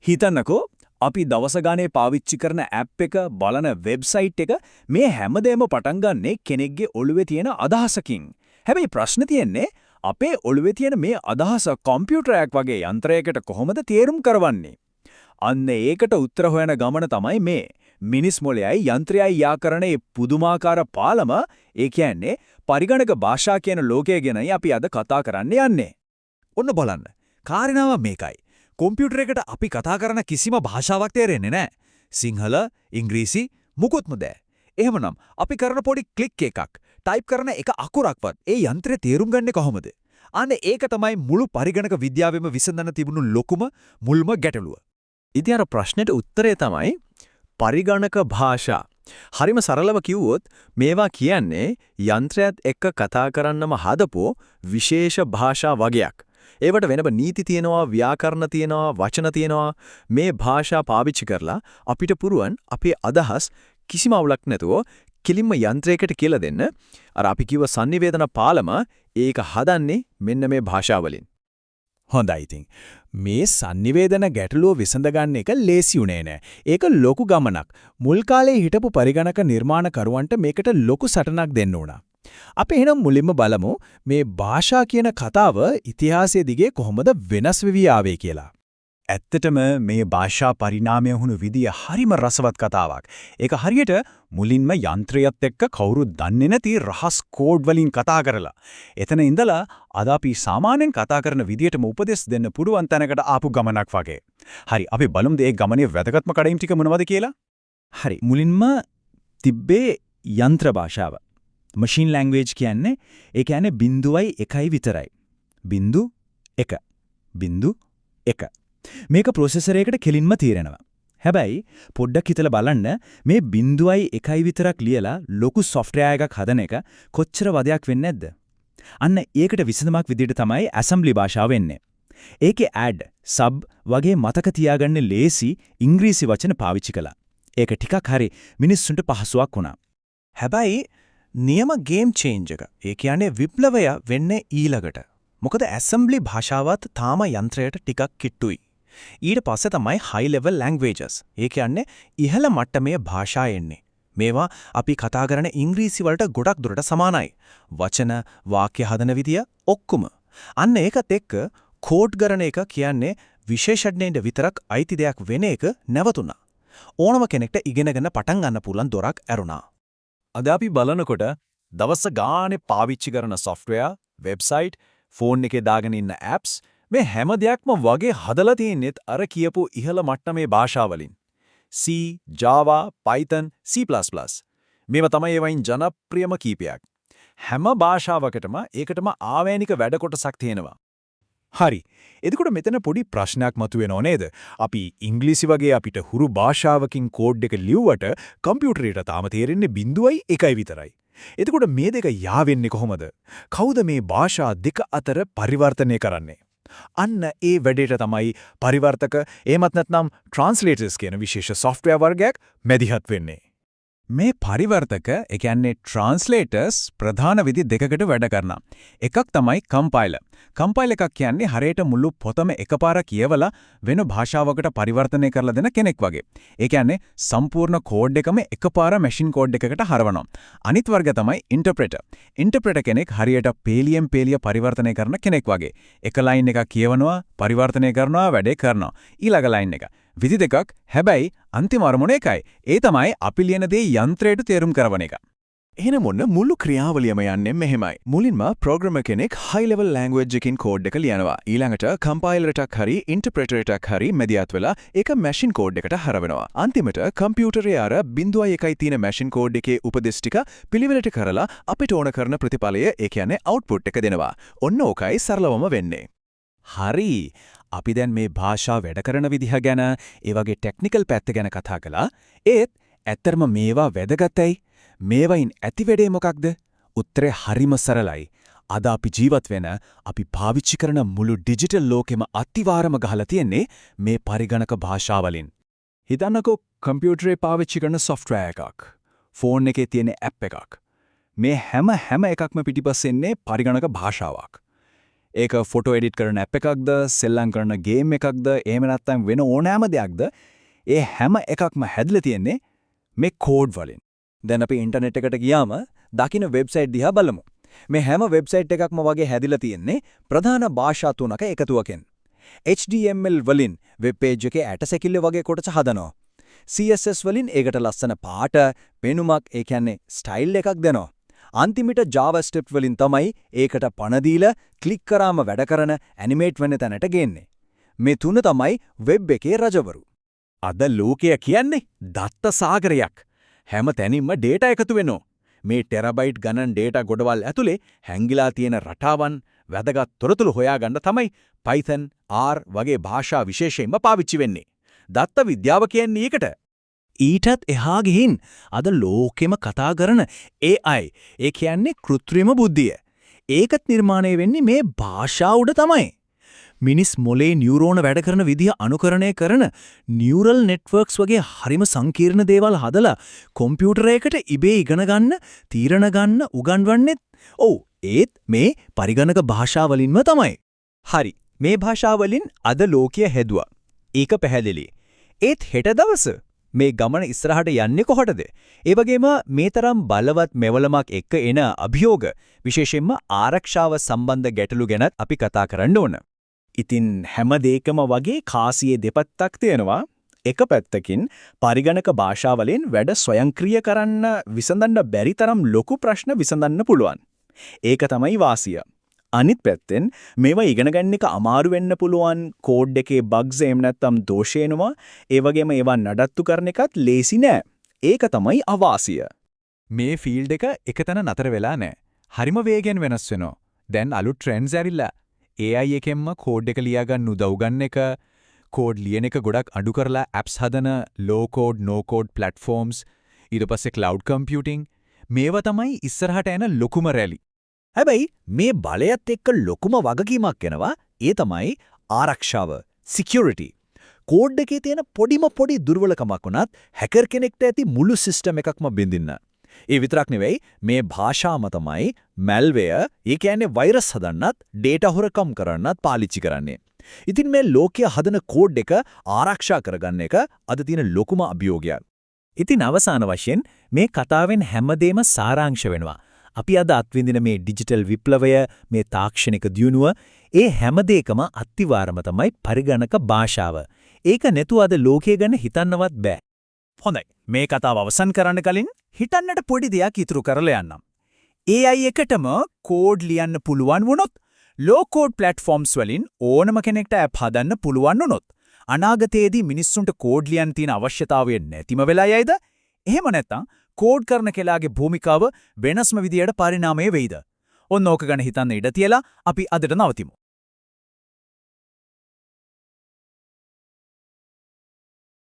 හිතන්නකෝ අපි දවස ගානේ පාවිච්චි කරන ඇප් එක බලන වෙබ්සයිට් එක මේ හැමදේම පටන් ගන්නෙ කෙනෙක්ගේ ඔළුවේ තියෙන අදහසකින්. හැබැයි ප්‍රශ්නේ තියෙන්නේ අපේ ඔළුවේ තියෙන මේ අදහස කම්පියුටරයක් වගේ යන්ත්‍රයකට කොහොමද තේරුම් කරවන්නේ? අන්න ඒකට උත්තර හොයන ගමන තමයි මේ මිනිස් මොළයයි යන්ත්‍රයයි යා කරන මේ පුදුමාකාර පාලම. ඒ කියන්නේ පරිගණක භාෂා කියන ලෝකය ගැනයි අපි අද කතා කරන්න යන්නේ. ඔන්න බලන්න. කාරණාව මේකයි. කොම්පියුටරයකට අපි කතා කරන කිසිම භාෂාවක් තේරෙන්නේ නැහැ. සිංහල, ඉංග්‍රීසි මුකුත්ම බෑ. එහෙමනම් අපි කරන පොඩි ක්ලික් එකක්, ටයිප් කරන එක අකුරක්වත් ඒ යන්ත්‍රය තේරුම් ගන්නේ කොහොමද? අනේ ඒක තමයි මුළු පරිගණක විද්‍යාවෙම විසඳන්න තිබුණු ලොකුම මුල්ම ගැටලුව. ඉතින් අර ප්‍රශ්නෙට උත්තරය තමයි පරිගණක භාෂා. හරිම සරලව කිව්වොත් මේවා කියන්නේ යන්ත්‍රයත් එක්ක කතා කරන්නම හදපු විශේෂ භාෂා වගයක්. ඒවට වෙනම නීති තියෙනවා, ව්‍යාකරණ තියෙනවා, වචන තියෙනවා. මේ භාෂා පාවිච්චි කරලා අපිට පුරුවන් අපේ අදහස් කිසිම අවුලක් නැතුව කිලින්ම යන්ත්‍රයකට කියලා දෙන්න. අර අපි කිව්ව sannivedana පාලම ඒක හදන්නේ මෙන්න මේ භාෂාවලින්. හොඳයි ඉතින්. මේ sannivedana ගැටලුව විසඳගන්න එක ලේසි උනේ නෑ. ඒක ලොකු ගමනක්. මුල් කාලේ හිටපු පරිගණක නිර්මාණකරුවන්ට මේකට ලොකු සටනක් දෙන්න උනා. අපි එහෙනම් මුලින්ම බලමු මේ භාෂා කියන කතාව ඉතිහාසයේ දිගේ කොහොමද වෙනස් වෙවි ආවේ කියලා. ඇත්තටම මේ භාෂා පරිණාමය වුණු විදිය හරිම රසවත් කතාවක්. ඒක හරියට මුලින්ම යන්ත්‍රයත් එක්ක කවුරුත් දන්නේ නැති රහස් කෝඩ් වලින් කතා කරලා. එතන ඉඳලා අද අපි සාමාන්‍යයෙන් කතා කරන විදියටම උපදෙස් දෙන්න පුළුවන් තැනකට ආපු ගමනක් වගේ. හරි, අපි බලමුද මේ ගමනේ වැදගත්ම කඩයිම් ටික මොනවද කියලා? හරි, මුලින්ම තිබ්බේ යන්ත්‍ර භාෂාව. මැෂින් ලැන්ග්වේජ් කියන්නේ ඒ කියන්නේ 0යි 1යි විතරයි. 0 1 0 1. මේක ප්‍රොසෙසර් එකකට කෙලින්ම තීරණවා. හැබැයි පොඩ්ඩක් හිතලා බලන්න මේ 0යි 1යි විතරක් ලියලා ලොකු software එකක් හදන එක කොච්චර වදයක් වෙන්නේ නැද්ද? අන්න ඒකට විසඳුමක් විදිහට තමයි assembly භාෂාව වෙන්නේ. ඒකේ add, sub වගේ මතක තියාගන්න ලේසි ඉංග්‍රීසි වචන පාවිච්චි කළා. ඒක ටිකක් හරි මිනිස්සුන්ට පහසුවක් වුණා. හැබැයි නියම ගේම් චේන්ජ් එක. ඒ කියන්නේ විප්ලවය වෙන්නේ ඊළඟට. මොකද ඇසෙම්බලි භාෂාවත් තාම යන්ත්‍රයට ටිකක් කිට්ටුයි. ඊට පස්සේ තමයි high level languages. ඒ කියන්නේ ඉහළ මට්ටමේ භාෂා එන්නේ. මේවා අපි කතා කරන ඉංග්‍රීසි වලට ගොඩක් දුරට සමානයි. වචන, වාක්‍ය හදන විදිය ඔක්කොම. අන්න ඒකත් එක්ක කෝඩ් කරන එක කියන්නේ විශේෂඥයින්ට විතරක් අයිති දෙයක් වෙන එක නැවතුණා. ඕනම කෙනෙක්ට ඉගෙනගෙන පටන් ගන්න පුළුවන් දොරක් ඇරුණා. අද අපි බලනකොට දවස ගානේ පාවිච්චි කරන software, website, phone එකේ දාගෙන ඉන්න apps මේ හැම දෙයක්ම වගේ හදලා තියෙනෙත් අර කියපු ඉහළ මට්ටමේ භාෂාවලින්. C, Java, Python, C++. මේවා තමයි වයින් ජනප්‍රියම කීපයක්. හැම භාෂාවකටම ඒකටම ආවේනික වැඩ කොටසක් තියෙනවා. හරි. එතකොට මෙතන පොඩි ප්‍රශ්නයක් මතුවෙනව නේද? අපි ඉංග්‍රීසි වගේ අපිට හුරු භාෂාවකින් කෝඩ් එක ලියුවට කම්පියුටරයට තාම තේරෙන්නේ 0යි 1යි විතරයි. එතකොට මේ දෙක යාවෙන්නේ කොහොමද? කවුද මේ භාෂා දෙක අතර පරිවර්තනය කරන්නේ? අන්න ඒ වැඩේට තමයි පරිවර්තක එහෙමත් නැත්නම් ට්‍රාන්ස්ලේටර්ස් කියන විශේෂ software වර්ගයක් මැදිහත් වෙන්නේ. මේ පරිවර්තක ඒ කියන්නේ ට්‍රාන්ස්ලේටර්ස් ප්‍රධාන විදි දෙකකට වැඩ කරනවා. එකක් තමයි කම්පයිලර්. කම්පයිලර් එකක් කියන්නේ හරියට මුළු පොතම එකපාර කියවලා වෙන භාෂාවකට පරිවර්තනය කරලා දෙන කෙනෙක් වගේ. ඒ කියන්නේ සම්පූර්ණ කෝඩ් එකම එකපාර මැෂින් කෝඩ් එකකට හරවනවා. අනිත් වර්ගය තමයි ඉන්ටර්ප්‍රෙටර්. ඉන්ටර්ප්‍රෙටර් කෙනෙක් හරියට පේලියෙන් පේලිය පරිවර්තනය කරන කෙනෙක් වගේ. එක ලයින් එකක් කියවනවා, පරිවර්තනය කරනවා, වැඩේ කරනවා. ඊළඟ ලයින් එක විදි දෙකක්. හැබැයි අන්තිම අරමුණ එකයි. ඒ තමයි අපි ලියන දේ යන්ත්‍රයට තේරුම් කරවන එක. එහෙනම් මොන මුළු ක්‍රියාවලියම යන්නේ මෙහෙමයි. මුලින්ම ප්‍රෝග්‍රෑමර් කෙනෙක් high level language එකකින් කෝඩ් එක ලියනවා. ඊළඟට කම්පයිලර් එකක් හරි ඉන්ටර්ප්‍රෙටර් එකක් හරි මැදිහත් වෙලා ඒක මැෂින් කෝඩ් එකට හරවනවා. අන්තිමට කම්පියුටරේ අර 0යි 1යි තියෙන මැෂින් කෝඩ් එකේ උපදෙස් ටික පිළිවෙලට කරලා අපිට ඕන කරන ප්‍රතිඵලය ඒ කියන්නේ output එක දෙනවා. ඔන්න ඕකයි සරලවම වෙන්නේ. හරි. අපි දැන් මේ භාෂා වැඩ කරන විදිහ ගැන, ඒ වගේ ටෙක්නිකල් පැත්ත ගැන කතා කළා. ඒත් ඇත්තරම මේවා වැදගත්යි. මේවයින් ඇති වැඩේ මොකක්ද? උත්තරේ හරිම සරලයි. අද අපි ජීවත් වෙන, අපි පාවිච්චි කරන මුළු ඩිජිටල් ලෝකෙම අතිවාරම ගහලා තියෙන්නේ මේ පරිගණක භාෂාවලින්. හිතන්නකෝ කම්පියුටරේ පාවිච්චි කරන software එකක්, ෆෝන් එකේ තියෙන app එකක්. මේ හැම එකක්ම පිටිපස්සෙන්නේ පරිගණක භාෂාවක්. ඒක ෆොටෝ එඩිට් කරන ඇප් එකක්ද, සෙල්ලම් කරන ගේම් එකක්ද, එහෙම නැත්නම් වෙන ඕනෑම දෙයක්ද, ඒ හැම එකක්ම හැදලා තියෙන්නේ මේ කෝඩ් වලින්. දැන් අපි ඉන්ටර්නෙට් එකට ගියාම දකින්න වෙබ්සයිට් දිහා බලමු. මේ හැම වෙබ්සයිට් එකක්ම වගේ හැදිලා තියෙන්නේ ප්‍රධාන භාෂා තුනක එකතුවකින්. HTML වලින් වෙබ් පේජ් එකේ ඇටසැකිල්ල වගේ කොටස හදනවා. CSS වලින් ඒකට ලස්සන පාට, පෙනුමක්, ඒ කියන්නේ ස්ටයිල් එකක් දෙනවා. අන්තිමට JavaScript වලින් තමයි ඒකට පණ දීලා ක්ලික් කරාම වැඩ කරන ඇනිමේට් වෙන තැනට ගේන්නේ. මේ තුන තමයි වෙබ් එකේ රජවරු. අද ලෝකය කියන්නේ දත්ත සාගරයක්. හැම තැනින්ම ඩේටා එකතු වෙනවා. මේ ටෙරබයිට් ගණන් ඩේටා ගොඩවල් ඇතුලේ හැංගිලා තියෙන රටාවන් වැදගත් තොරතුරු හොයාගන්න තමයි Python, R වගේ භාෂා විශේෂයෙන්ම පාවිච්චි වෙන්නේ. දත්ත විද්‍යාව කියන්නේ ඒකට. ඊටත් එහා ගිහින් අද ලෝකෙම කතා කරන AI, ඒ කියන්නේ කෘත්‍රිම බුද්ධිය. ඒකත් නිර්මාණය වෙන්නේ මේ භාෂා උඩ තමයි. මිනිස් මොලේ නියුරෝන වැඩ කරන විදිහ අනුකරණය කරන නියුරල් නෙට්වර්ක්ස් වගේ හරිම සංකීර්ණ දේවල් හදලා කම්පියුටරයකට ඉබේ ඉගෙන ගන්න, තීරණ ගන්න උගන්වන්නෙත් ඒත් මේ පරිගණක භාෂාවලින්ම තමයි. හරි. මේ භාෂාවලින් අද ලෝකය හැදුවා. ඒක පැහැදිලි. ඒත් හෙට දවස මේ ගමන ඉස්සරහට යන්නේ කොහොටද? ඒ වගේම මේ තරම් බලවත් මෙවලමක් එක්ක එන අභියෝග, විශේෂයෙන්ම ආරක්ෂාව සම්බන්ධ ගැටලු ගැන අපි කතා කරන්න ඕන. ඉතින් හැම දෙයකම වගේ කාසියේ දෙපැත්තක් තියෙනවා. එක පැත්තකින් පරිගණක භාෂාවලින් වැඩ ස්වයංක්‍රීය කරන්න විසඳන්න බැරි තරම් ලොකු ප්‍රශ්න විසඳන්න පුළුවන්. ඒක තමයි වාසිය. අනිත් පැත්තෙන් මේවා ඉගෙන ගන්න එක අමාරු වෙන්න පුළුවන්, කෝඩ් එකේ බග්ස් එහෙම නැත්නම් දෝෂ එනවා. ඒ වගේම ඒවා නඩත්තු කරන එකත් ලේසි නෑ. ඒක තමයි අවාසිය. මේ ෆීල්ඩ් එක එකතැන නතර වෙලා නෑ. හරිම වේගෙන් වෙනස් වෙනවා. දැන් අලුත් ට්‍රෙන්ඩ්ස් ඇරිලා AI එකෙන්ම කෝඩ් එක ලියා ගන්න උදව් ගන්න එක, කෝඩ් ලියන එක ගොඩක් අඩු කරලා ඇප්ස් හදන low code no code platforms, ඊට පස්සේ cloud computing, මේවා තමයි ඉස්සරහට එන ලොකුම රැලි. හැබැයි මේ බලයත් එක්ක ලොකුම වගකීමක් එනවා. ඒ තමයි ආරක්ෂාව, security. කෝඩ් එකේ තියෙන පොඩි දුර්වලකමක් වුණත් හැකර් කෙනෙක්ට ඇති මුළු සිස්ටම් එකක්ම බින්දින්න. ඒ විතරක් නෙවෙයි, මේ භාෂාම තමයි malware, ඒ කියන්නේ වෛරස් හදන්නත්, data හොරකම් කරන්නත් පාවිච්චි කරන්නේ. ඉතින් මේ ලෝකයේ හදන කෝඩ් එක ආරක්ෂා කරගන්න එක අද තියෙන ලොකුම අභියෝගයක්. ඉතින් අවසාන වශයෙන් මේ කතාවෙන් හැමදේම සාරාංශ වෙනවා. අපි අද අත්විඳින මේ ඩිජිටල් විප්ලවය, මේ තාක්ෂණික දියුණුව, ඒ හැමදේකම අත්විවරම තමයි පරිගණක භාෂාව. ඒක නැතුව අද ලෝකය ගැන හිතන්නවත් බෑ. හොඳයි. මේ කතාව අවසන් කරන්න කලින් හිතන්නට පොඩි දෙයක් ඉතුරු කරලා යන්නම්. AI එකටම කෝඩ් ලියන්න පුළුවන් වුණොත්, low code platforms වලින් ඕනම කෙනෙක්ට ඇප් හදන්න පුළුවන් වුණොත්, අනාගතයේදී මිනිස්සුන්ට කෝඩ් ලියන්න තියෙන අවශ්‍යතාවය නැතිම වෙලා යයිද? එහෙම නැත්නම් කෝඩ් කරන කෙනාගේ භූමිකාව වෙනස්ම විදියට පරිණාමය වෙයිද? ඔන්න ඕක ගැන හිතන්න ඉඩ තියලා අපි අදට නවතිමු.